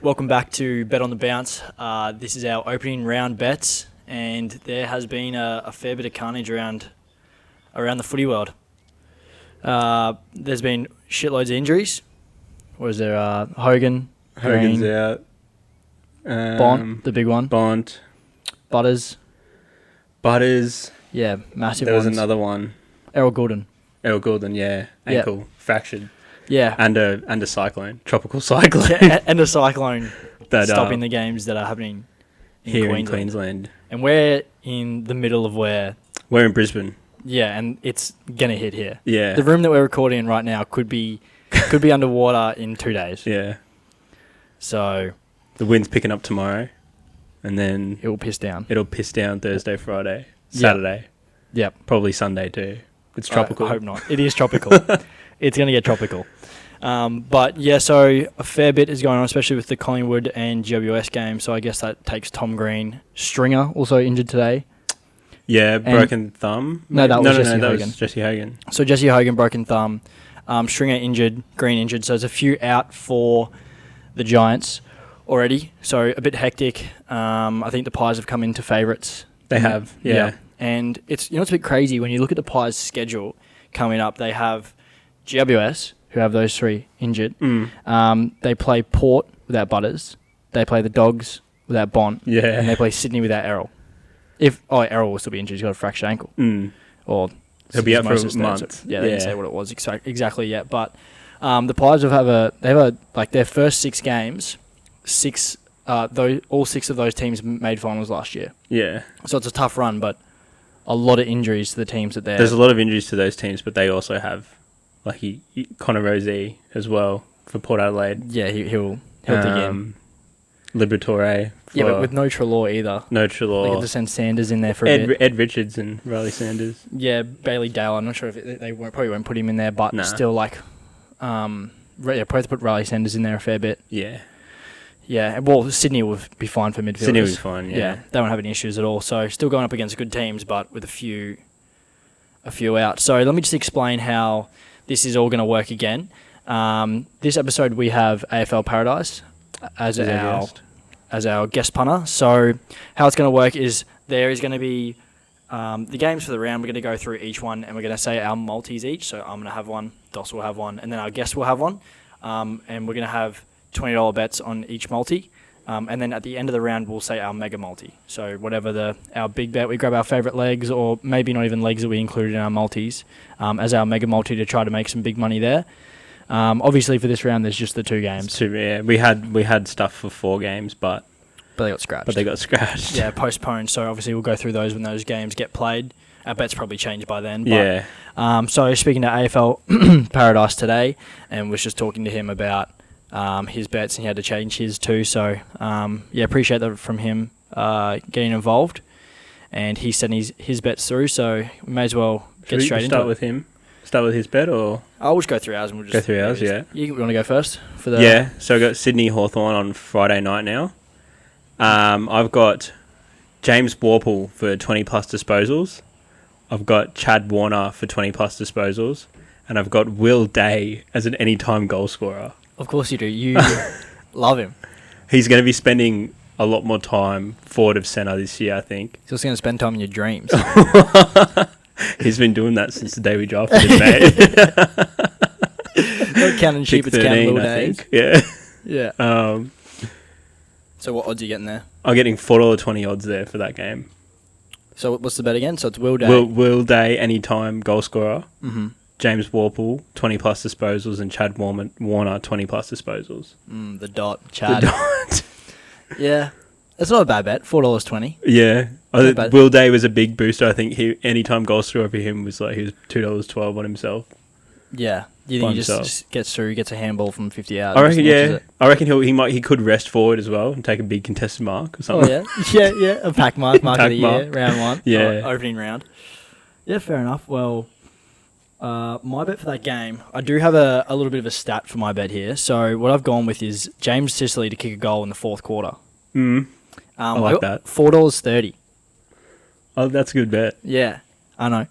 Welcome back to Bet on the Bounce. This is our opening round bets, and there has been a fair bit of carnage around the footy world. There's been shitloads of injuries. Was there Hogan's Green, out. Bont, the big one. Bont. Butters. Yeah, massive there was ones. another one. Errol Goulden, yeah. Ankle fractured. Yeah. And a cyclone. Tropical cyclone. And a cyclone that, stopping the games that are happening here in Queensland. And we're in the middle of where... We're in Brisbane. Yeah, and it's going to hit here. Yeah. The room that we're recording in right now could be underwater in 2 days. Yeah. So... The wind's picking up tomorrow, and then... It'll piss down. It'll piss down Thursday, Friday, Saturday. Yep. Probably Sunday too. It's tropical. I hope not. It is tropical. It's going to get tropical. But yeah, so a fair bit is going on, especially with the Collingwood and GWS game. So I guess that takes Tom Green. Stringer also injured today. Yeah, broken thumb. No, that was Jesse Hogan. So Jesse Hogan, broken thumb. Stringer injured. Green injured. So there's a few out for the Giants already. So a bit hectic. I think the Pies have come into favourites. They have, yeah. And it's a bit crazy when you look at the Pies' schedule coming up. They have GWS, who have those three injured. They play Port without Butters. They play the Dogs without Bont. Yeah. And they play Sydney without Errol. Errol will still be injured. He's got a fractured ankle. Or he'll be out for a month. So, they didn't say what it was exactly yet. But the Pies have their first 6 games. All 6 of those teams made finals last year. Yeah. So it's a tough run, but a lot of injuries to the teams that they're... There's a lot of injuries to those teams, but they also have Connor Rozee as well for Port Adelaide. Yeah, he'll dig in. Liberatore. Yeah, but with no Treloar either. No Treloar. They get to send Sanders in there for a bit. Ed Richards and Riley Sanders. Yeah, Bailey Dale. I'm not sure if they probably won't put him in there, but still probably put Riley Sanders in there a fair bit. Yeah. Yeah, well, Sydney will be fine for midfielders. Sydney will be fine, yeah. They won't have any issues at all. So still going up against good teams, but with a few out. So let me just explain how this is all going to work again. This episode we have AFL Paradise as our guest punter. So how it's going to work is there is going to be the games for the round. We're going to go through each one and we're going to say our multis each. So I'm going to have one, Dos will have one, and then our guest will have one. And we're going to have $20 bets on each multi. And then at the end of the round, we'll say our mega multi. So whatever our big bet, we grab our favourite legs, or maybe not even legs that we included in our multis, as our mega multi to try to make some big money there. Obviously, for this round, there's just the 2 games. We had stuff for 4 games, but they got scratched. Yeah, postponed. So obviously, we'll go through those when those games get played. Our bets probably change by then. But, so speaking to AFL Paradise today, and was just talking to him about his bets, and he had to change his too. So appreciate that from him getting involved, and he sent his bets through. So we may as well get straight into it. Start with him. Start with his bet, or I'll just go through ours and we'll just go through ours. Yeah. You want to go first for the? Yeah. So I got Sydney Hawthorn on Friday night now. I've got James Warple for 20+ disposals. I've got Chad Warner for 20+ disposals, and I've got Will Day as an anytime goal scorer. Of course you do. You love him. He's going to be spending a lot more time forward of centre this year, I think. He's also going to spend time in your dreams. He's been doing that since the day we drafted him, mate. Not counting sheep, it's counting little days. Yeah. Yeah. So what odds are you getting there? I'm getting $4.20 odds there for that game. So what's the bet again? So it's Will Day. Will Day, anytime goal scorer. Mm-hmm. James Warple, 20+ disposals, and Chad Warner, 20+ disposals. The dot, Chad. The dot. Yeah. That's not a bad bet, $4.20. Yeah. Will Day was a big booster. I think anytime goal scorer for him was he was $2.12 on himself. Yeah. You think he just gets through, gets a handball from 50 yards? I reckon, yeah. I reckon he could rest forward as well and take a big contested mark or something. Oh, yeah? Yeah. A pack mark of the year, round 1. Yeah. Opening round. Yeah, fair enough. Well, my bet for that game, I do have a little bit of a stat for my bet here. So what I've gone with is James Sicily to kick a goal in the 4th quarter. I like that. $4.30. Oh, that's a good bet. Yeah, I know.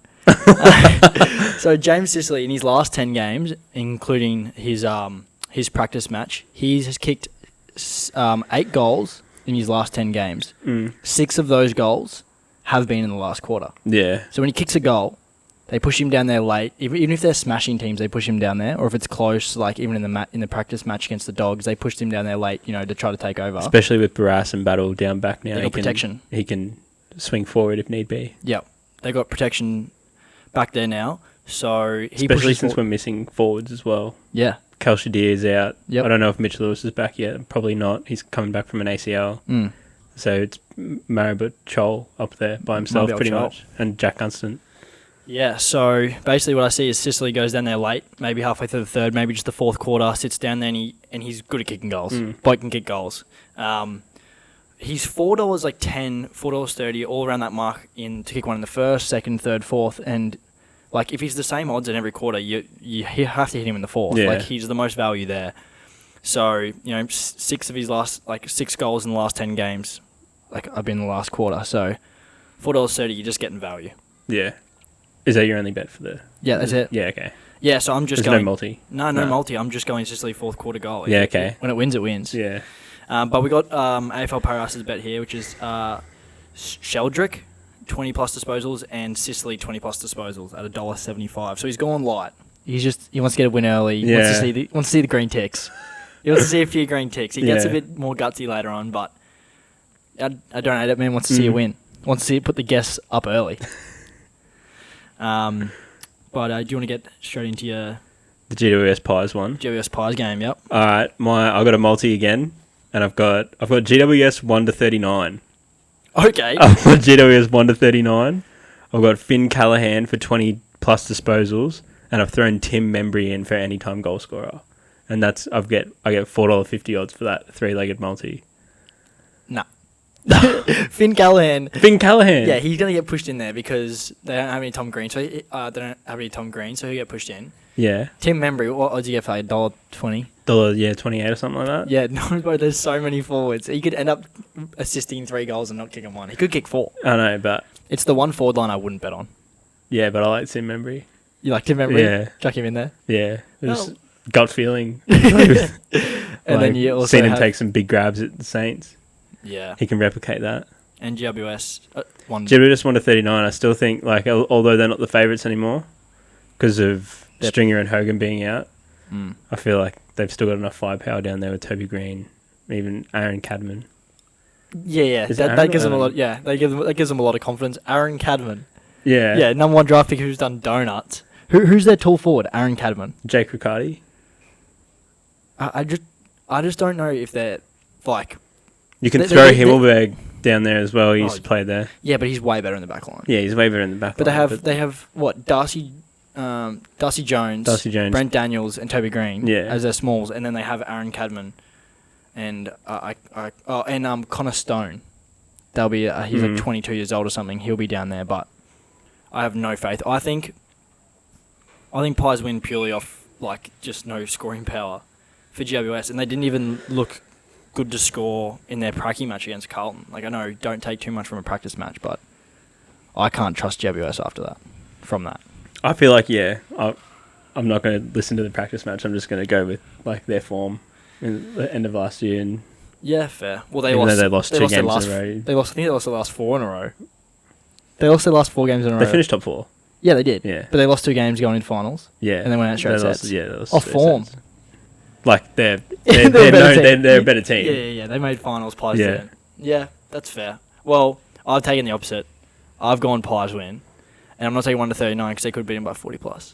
So James Sicily, in his last 10 games, including his practice match, he has kicked 8 goals in his last 10 games. 6 of those goals have been in the last quarter. Yeah. So when he kicks a goal, they push him down there late. Even if they're smashing teams, they push him down there. Or if it's close, like even in the practice match against the Dogs, they pushed him down there late, to try to take over. Especially with Barras and Battle down back now. They got protection. He can swing forward if need be. Yep. They got protection back there now. So he Especially since we're missing forwards as well. Yeah. Cal Shadir is out. Yep. I don't know if Mitch Lewis is back yet. Probably not. He's coming back from an ACL. So it's Maribot Chol up there by himself pretty much. And Jack Gunston. Yeah, so basically what I see is Sicily goes down there late, maybe halfway through the third, maybe just the fourth quarter, sits down there and he's good at kicking goals. Bloke can kick goals. He's $4 like $10, $4.30, all around that mark to kick one in the first, second, third, fourth, and like if he's the same odds in every quarter, you have to hit him in the fourth. Yeah. Like he's the most value there. So 6 goals in the last 10 games, like I've been in the last quarter. So $4.30, you're just getting value. Yeah. Is that your only bet for the... Yeah, that's it. Yeah, okay. Yeah, so I'm just There's going... no multi? No multi. I'm just going Sicily fourth quarter goal. Yeah, okay. When it wins, it wins. Yeah. But we got AFL Paris' bet here, which is Sheldrick, 20-plus disposals, and Sicily, 20-plus disposals at $1.75. So he's going light. He wants to get a win early. He wants to see the green ticks. He wants to see a few green ticks. He gets a bit more gutsy later on, but I don't hate it. Man wants to see a win. Wants to see it put the guests up early. But do you want to get straight into your... The GWS Pies one? GWS Pies game, yep. Alright, I got a multi again, and I've got GWS 1-39. Okay. I've got GWS 1-39. I've got Finn Callahan for 20-plus disposals, and I've thrown Tim Membry in for anytime goal scorer. And I get $4.50 odds for that 3-legged multi. Nah. Finn Callahan. Yeah, he's going to get pushed in there because they don't have any Tom Green, so he'll get pushed in. Yeah. Tim Membry, what odds do you get for $1.20? $28 or something like that? Yeah, no, but there's so many forwards. He could end up assisting 3 goals and not kicking 1. He could kick 4. I know, but... It's the one forward line I wouldn't bet on. Yeah, but I like Tim Membry. You like Tim Membry? Yeah. Chuck him in there? Yeah. It was gut feeling. And then you also seen him take some big grabs at the Saints. Yeah. He can replicate that. And GWS won. GWS 1-39. I still think, although they're not the favourites anymore, because of Stringer and Hogan being out, I feel like they've still got enough firepower down there with Toby Green, even Aaron Cadman. Yeah. That gives them a lot. Yeah, that gives them a lot of confidence. Aaron Cadman. Yeah. Yeah, number 1 draft pick who's done donuts. Who's their tall forward? Aaron Cadman. Jake Riccardi. I just don't know if they're like. You can throw Himmelberg down there as well. He used to play there. Yeah, but he's way better in the back line. Yeah, he's way better in the back line. But they have what? Darcy Jones, Brent Daniels, and Toby Green as their smalls, and then they have Aaron Cadman and Connor Stone. They'll be he's like 22 years old or something. He'll be down there, but I have no faith. I think Pies win purely off just no scoring power for GWS, and they didn't even look good to score in their pracky match against Carlton. I know don't take too much from a practice match, but I can't trust GWS after that. From that, I feel like I'm not going to listen to the practice match. I'm just going to go with their form in the end of last year. And yeah, fair. Well, they lost 2 games in a row. I think they lost the last 4 in a row. They lost their last 4 games in a row. They finished top 4. Yeah, they did. Yeah, but they lost 2 games going into finals. Yeah, and they went out straight sets. They lost off form. Sets. They're a better team. Yeah. They made finals. Pies didn't. Yeah, that's fair. Well, I've taken the opposite. I've gone Pies win, and I'm not taking 1-39 because they could beat them by 40 plus.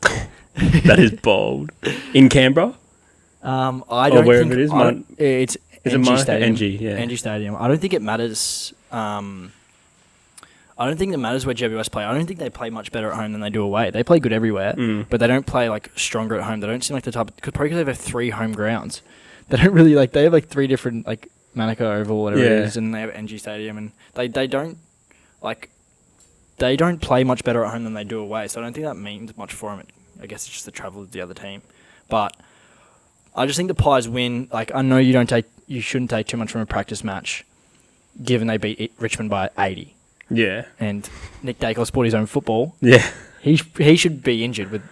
That is bold. In Canberra? I don't wherever think it is. it's NG Stadium. NG Stadium. I don't think it matters. I don't think it matters where GWS play. I don't think they play much better at home than they do away. They play good everywhere, but they don't play stronger at home. They don't seem like the type. Probably because they have 3 home grounds. They don't really They have 3 different Manukau Oval, whatever it is, and they have NG Stadium, and they don't they don't play much better at home than they do away. So I don't think that means much for them. I guess it's just the travel of the other team, but I just think the Pies win. I know you shouldn't take too much from a practice match, given they beat Richmond by 80. Yeah. And Nick Dacos bought his own football. Yeah. He should be injured with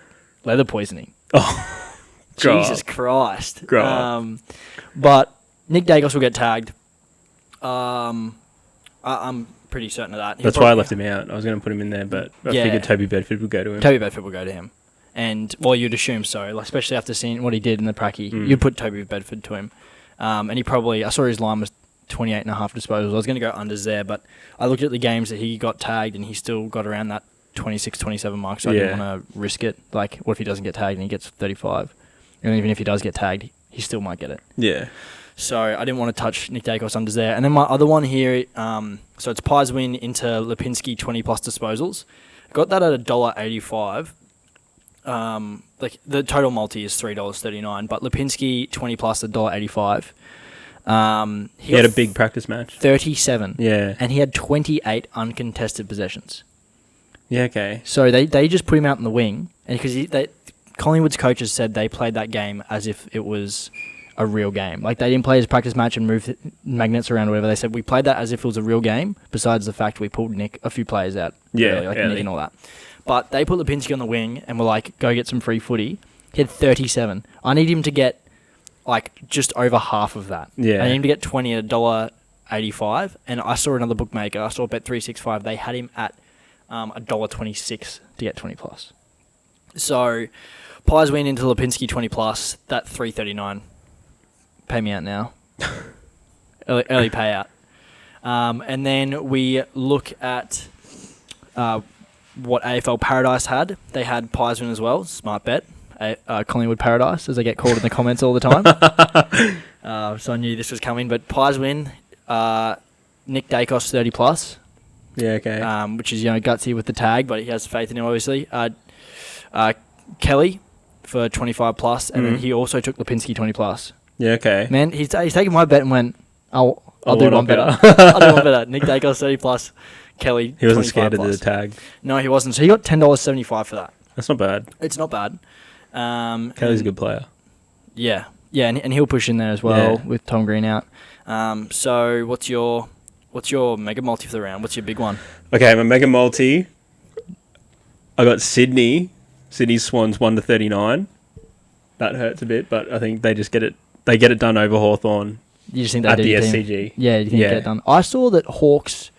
leather poisoning. Oh, Jesus Christ. But Nick Dacos will get tagged. I'm pretty certain of that. That's why I left him out. I was going to put him in there, but I figured Toby Bedford would go to him. Toby Bedford will go to him. And, well, you'd assume so, like, especially after seeing what he did in the Pracky. You'd put Toby Bedford to him. And he probably, I saw his line was 28.5 disposals. I was going to go unders there, but I looked at the games that he got tagged and he still got around that 26, 27 mark, so I didn't want to risk it. Like, what if he doesn't get tagged and he gets 35? And even if he does get tagged, he still might get it. Yeah. So I didn't want to touch Nick Dacos unders there. And then my other one here, so it's Pies win into Lipinski 20-plus disposals. Got that at $1.85. Like the total multi is $3.39, but Lipinski 20-plus $1.85. He had a big practice match. 37. Yeah. And he had 28 uncontested possessions. Yeah, okay. So they just put him out in the wing, and because Collingwood's coaches said they played that game as if it was a real game. Like, they didn't play his practice match and move magnets around or whatever. They said we played that as if it was a real game, besides the fact we pulled a few players out. Yeah, Nick and all that. But they put Lipinski on the wing and were like, go get some free footy. He had 37. I need him to get, like, just over half of that. Yeah. I need him to get 20 at $1.85. And I saw another bookmaker, I saw Bet365, they had him at $1.26 to get 20-plus. So, Pies win into Lipinski 20-plus, that $3.39. Pay me out now. early payout. And then we look at what AFL Paradise had. They had Pies win as well. Smart bet. Collingwood Paradise, as they get called in the comments all the time. So I knew this was coming. But Pies win. Nick Dacos 30-plus. Yeah, okay. Which is, gutsy with the tag, but he has faith in him, obviously. Kelly for 25-plus, and then he also took Lipinski 20-plus. Yeah, okay. Man, he's taken my bet and went, I'll do one better. I'll do one better. Nick Dacos 30-plus, Kelly He wasn't scared of plus. the tag. No, he wasn't. So he got $10.75 for that. That's not bad. It's not bad. Kelly's a good player. Yeah, and he'll push in there as well with Tom Green out. So what's your mega multi for the round? What's your big one? Okay, my mega multi. I got Sydney Swans 1-39. That hurts a bit, but I think they just get it. They get it done over Hawthorn. You just think they at do the your SCG? Team? Yeah, you think they get it done. I saw that Hawks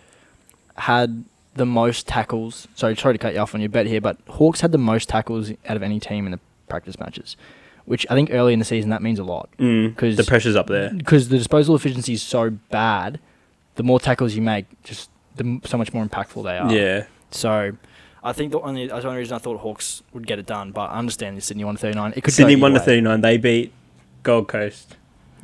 had the most tackles. Sorry to cut you off on your bet here, but Hawks had the most tackles out of any team in the practice matches, which I think early in the season that means a lot. Because the pressure's up there. Because the disposal efficiency is so bad, the more tackles you make, just so much more impactful they are. Yeah. So I think that's the only reason I thought Hawks would get it done, but I understand the Sydney 1-39. It could Sydney go 1-39. They beat Gold Coast.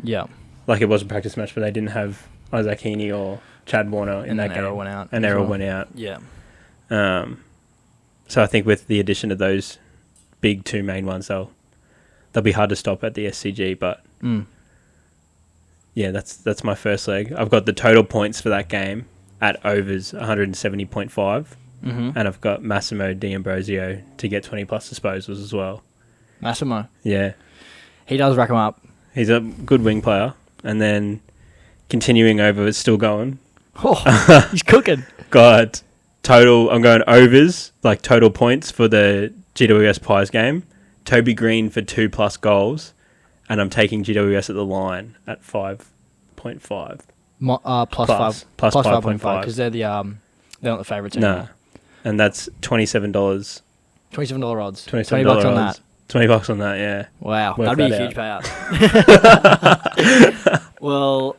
Yeah. Like, it was a practice match, but they didn't have Isaac Heaney or Chad Warner in that game. Errol went out. And Errol went out. Yeah. So I think with the addition of those big two main ones, they'll be hard to stop at the SCG. But yeah, that's my first leg. I've got the total points for that game at overs 170.5, and I've got Massimo D'Ambrosio to get 20-plus disposals as well. Massimo. Yeah. He does rack them up. He's a good wing player. And then continuing over, it's still going. Oh, he's cooking. Got total, I'm going overs, like total points for the GWS Pies game. Toby Green for 2+ goals. And I'm taking GWS at the line at 5.5. Plus 5.5 because they're not the favourites anymore. No. And that's $27. $27 odds. $27 on that. $20 on that, yeah. Wow, Work that'd be a that huge payout. Well,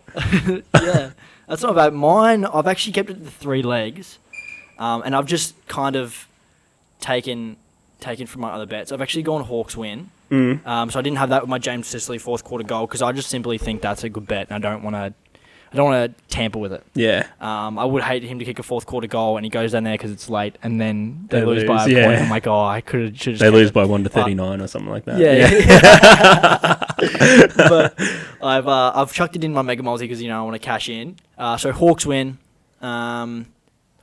yeah, that's not bad. Mine, I've actually kept it to 3 legs, and I've just kind of taken from my other bets. I've actually gone Hawks win. So I didn't have that with my James Sicily fourth quarter goal because I just simply think that's a good bet, and I don't want to tamper with it. Yeah. I would hate him to kick a fourth quarter goal and he goes down there because it's late and then they lose by a point. I'm like, oh, I should have. They lose by 1-39 or something like that. Yeah. But I've chucked it in my mega multi because I want to cash in. So Hawks win. I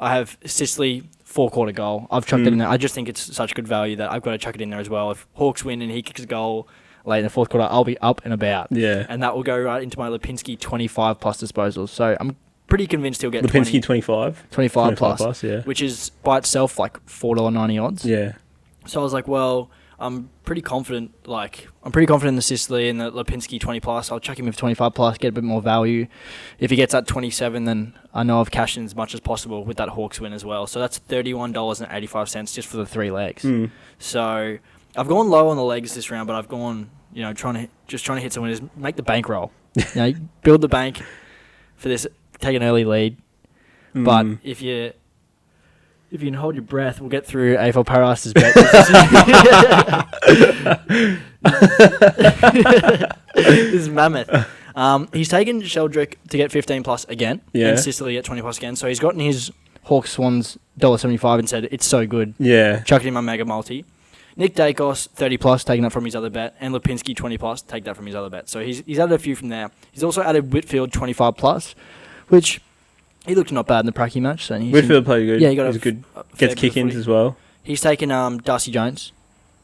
have Sicily 4-quarter goal. I've chucked it in there. I just think it's such good value that I've got to chuck it in there as well. If Hawks win and he kicks a goal late in the fourth quarter, I'll be up and about. Yeah. And that will go right into my Lipinski 25-plus disposals. So I'm pretty convinced he'll get Lipinski 25 plus, yeah. which is by itself like $4.90 odds. Yeah. So I was like, well, I'm pretty confident. I'm pretty confident in the Sicily and the Lipinski 20 plus. I'll chuck him with 25 plus, get a bit more value. If he gets that 27, then I know I've cashed in as much as possible with that Hawks win as well. So that's $31.85 just for the 3 legs. So I've gone low on the legs this round, but I've gone, trying to hit some winners, make the bankroll. Build the bank for this, take an early lead. But if you can hold your breath, we'll get through AFL Paradise's bet. This is mammoth. He's taken Sheldrick to get 15 plus again, and Sicily at 20 plus again. So he's gotten his Hawks Swans $1.75 and said it's so good. Yeah, chucking him a mega multi. Nick Dacos 30 plus, taking that from his other bet, and Lipinski 20 plus, take that from his other bet. So he's added a few from there. He's also added Whitfield 25 plus, which he looked not bad in the Pracky match. So Whitfield played good. Yeah, he got he's good. Gets kick-ins as well. He's taken Darcy Jones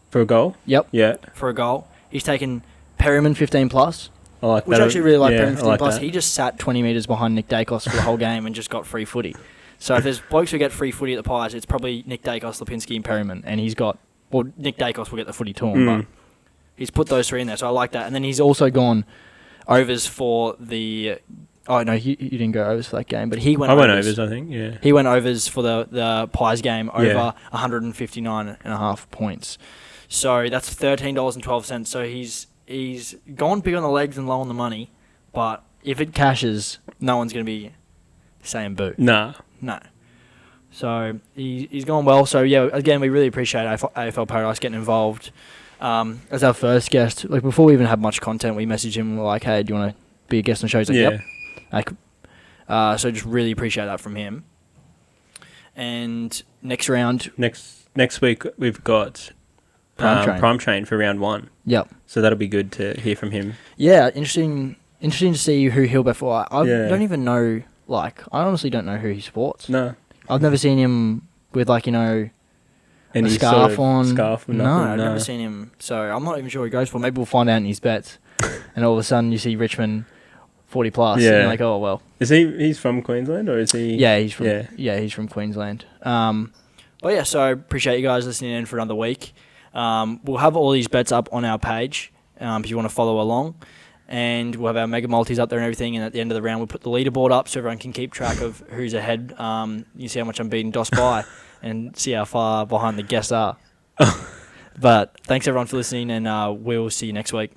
for a goal. Yep. Yeah. For a goal. He's taken Perryman 15 plus. I like which that. I actually really like Perryman 15 like plus. That. He just sat 20 metres behind Nick Dacos for the whole game and just got free footy. So if there's blokes who get free footy at the Pies, it's probably Nick Dacos, Lipinski and Perryman. And Nick Dacos will get the footy to him, but he's put those 3 in there, so I like that. And then he's also gone overs for the... Oh, no, you didn't go overs for that game, but he went overs. I went overs, I think, yeah. He went overs for the Pies game over 159.5 points. So that's $13.12. So he's gone big on the legs and low on the money, but if it cashes, no one's going to be saying boo. Nah. No. So he's gone well. So, yeah, again, we really appreciate AFL Paradise getting involved. As our first guest, before we even had much content, we messaged him. We're like, hey, do you want to be a guest on the show? He's like, yep. So just really appreciate that from him. And next round... Next week, we've got Prime Train for round 1. Yep. So that'll be good to hear from him. Yeah, interesting to see who he'll bet for. I don't even know, I honestly don't know who he supports. No. I've never seen him with, a scarf on. Nothing. No, I've never seen him. So I'm not even sure who he goes for. Maybe we'll find out in his bets. And all of a sudden you see Richmond 40 plus. Yeah. And you're like, oh, well. Is he's from Queensland or is he? Yeah, he's from Queensland. But yeah, so I appreciate you guys listening in for another week. We'll have all these bets up on our page if you want to follow along. And we'll have our mega multis up there and everything. And at the end of the round, we'll put the leaderboard up so everyone can keep track of who's ahead. You see how much I'm beating DOS by and see how far behind the guests are. But thanks, everyone, for listening, and we'll see you next week.